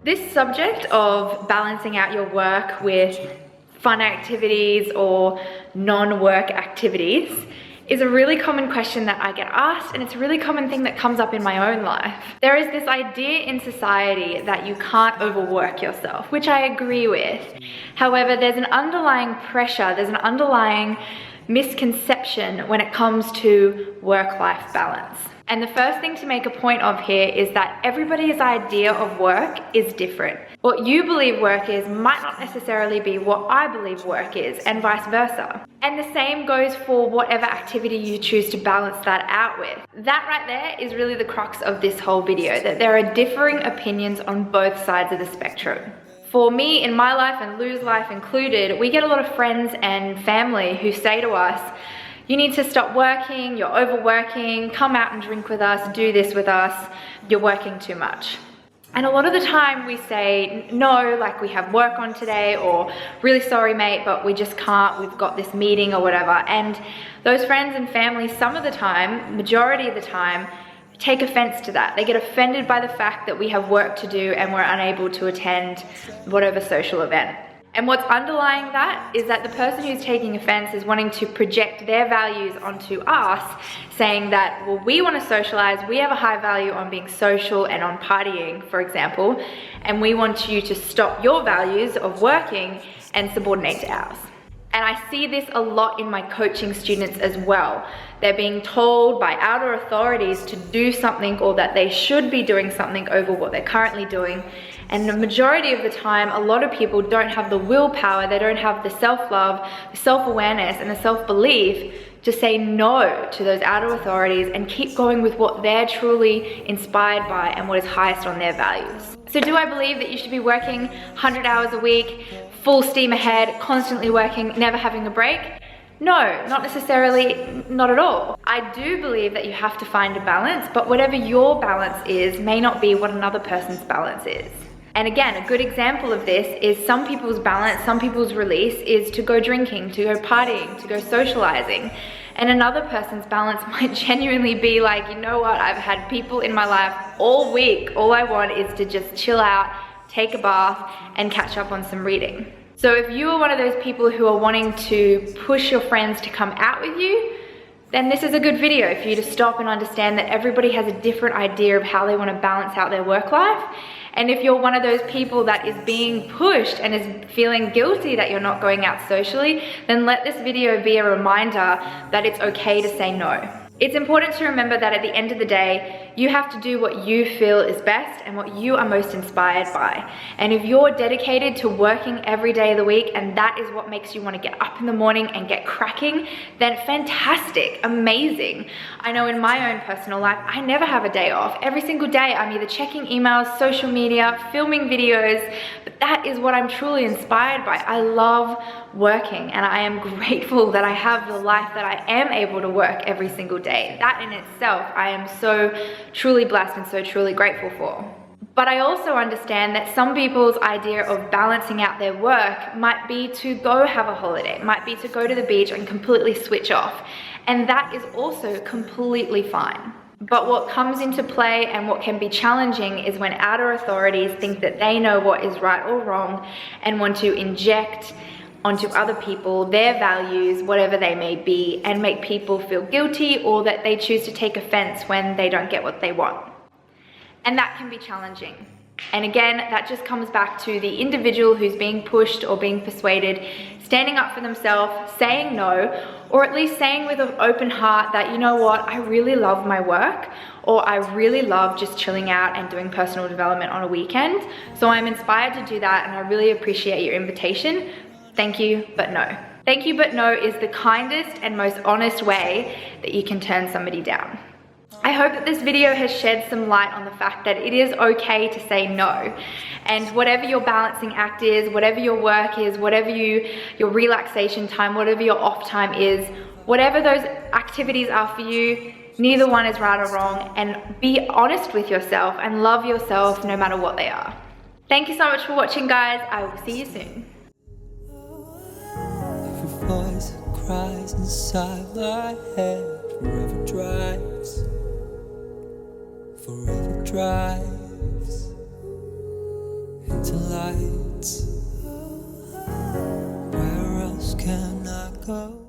This subject of balancing out your work with fun activities or non-work activities is a really common question that I get asked, and it's a really common thing that comes up in my own life. There is this idea in society that you can't overwork yourself, which I agree with. However, there's an underlying pressure, there's an underlying misconception when it comes to work-life balance. And the first thing to make a point of here is that everybody's idea of work is different. What you believe work is might not necessarily be what I believe work is, and vice versa. And the same goes for whatever activity you choose to balance that out with. That right there is really the crux of this whole video, that there are differing opinions on both sides of the spectrum. For me, in my life and Lou's life included, we get a lot of friends and family who say to us, you need to stop working, you're overworking, come out and drink with us, do this with us, you're working too much. And a lot of the time we say, no, like we have work on today, or really sorry mate, but we just can't, we've got this meeting or whatever. And those friends and family, some of the time, majority of the time, take offense to that. They get offended by the fact that we have work to do and we're unable to attend whatever social event. And what's underlying that is that the person who's taking offense is wanting to project their values onto us, saying that, well, we want to socialize, we have a high value on being social and on partying, for example, and we want you to stop your values of working and subordinate to ours. And I see this a lot in my coaching students as well. They're being told by outer authorities to do something, or that they should be doing something over what they're currently doing. And the majority of the time, a lot of people don't have the willpower, they don't have the self-love, the self-awareness, and the self-belief to say no to those outer authorities and keep going with what they're truly inspired by and what is highest on their values. So do I believe that you should be working 100 hours a week, full steam ahead, constantly working, never having a break? No, not necessarily, not at all. I do believe that you have to find a balance, but whatever your balance is may not be what another person's balance is. And again, a good example of this is some people's balance, some people's release is to go drinking, to go partying, to go socializing. And another person's balance might genuinely be like, you know what, I've had people in my life all week, all I want is to just chill out, take a bath, and catch up on some reading. So if you are one of those people who are wanting to push your friends to come out with you, then this is a good video for you to stop and understand that everybody has a different idea of how they want to balance out their work life. And if you're one of those people that is being pushed and is feeling guilty that you're not going out socially, then let this video be a reminder that it's okay to say no. It's important to remember that at the end of the day, you have to do what you feel is best and what you are most inspired by. And if you're dedicated to working every day of the week and that is what makes you want to get up in the morning and get cracking, then fantastic, amazing. I know in my own personal life, I never have a day off. Every single day, I'm either checking emails, social media, filming videos, but that is what I'm truly inspired by. I love working and I am grateful that I have the life that I am able to work every single day. That in itself, I am so truly blessed and so truly grateful for. But I also understand that some people's idea of balancing out their work might be to go have a holiday, might be to go to the beach and completely switch off. And that is also completely fine. But what comes into play and what can be challenging is when outer authorities think that they know what is right or wrong and want to inject onto other people their values, whatever they may be, and make people feel guilty or that they choose to take offense when they don't get what they want. And that can be challenging. And again, that just comes back to the individual who's being pushed or being persuaded, standing up for themselves, saying no, or at least saying with an open heart that, you know what, I really love my work, or I really love just chilling out and doing personal development on a weekend. So I'm inspired to do that and I really appreciate your invitation. Thank you, but no. Thank you, but no is the kindest and most honest way that you can turn somebody down. I hope that this video has shed some light on the fact that it is okay to say no. And whatever your balancing act is, whatever your work is, whatever your relaxation time, whatever your off time is, whatever those activities are for you, neither one is right or wrong. And be honest with yourself and love yourself no matter what they are. Thank you so much for watching, guys. I will see you soon. Every voice that cries inside my head forever drives to lights. Where else can I go?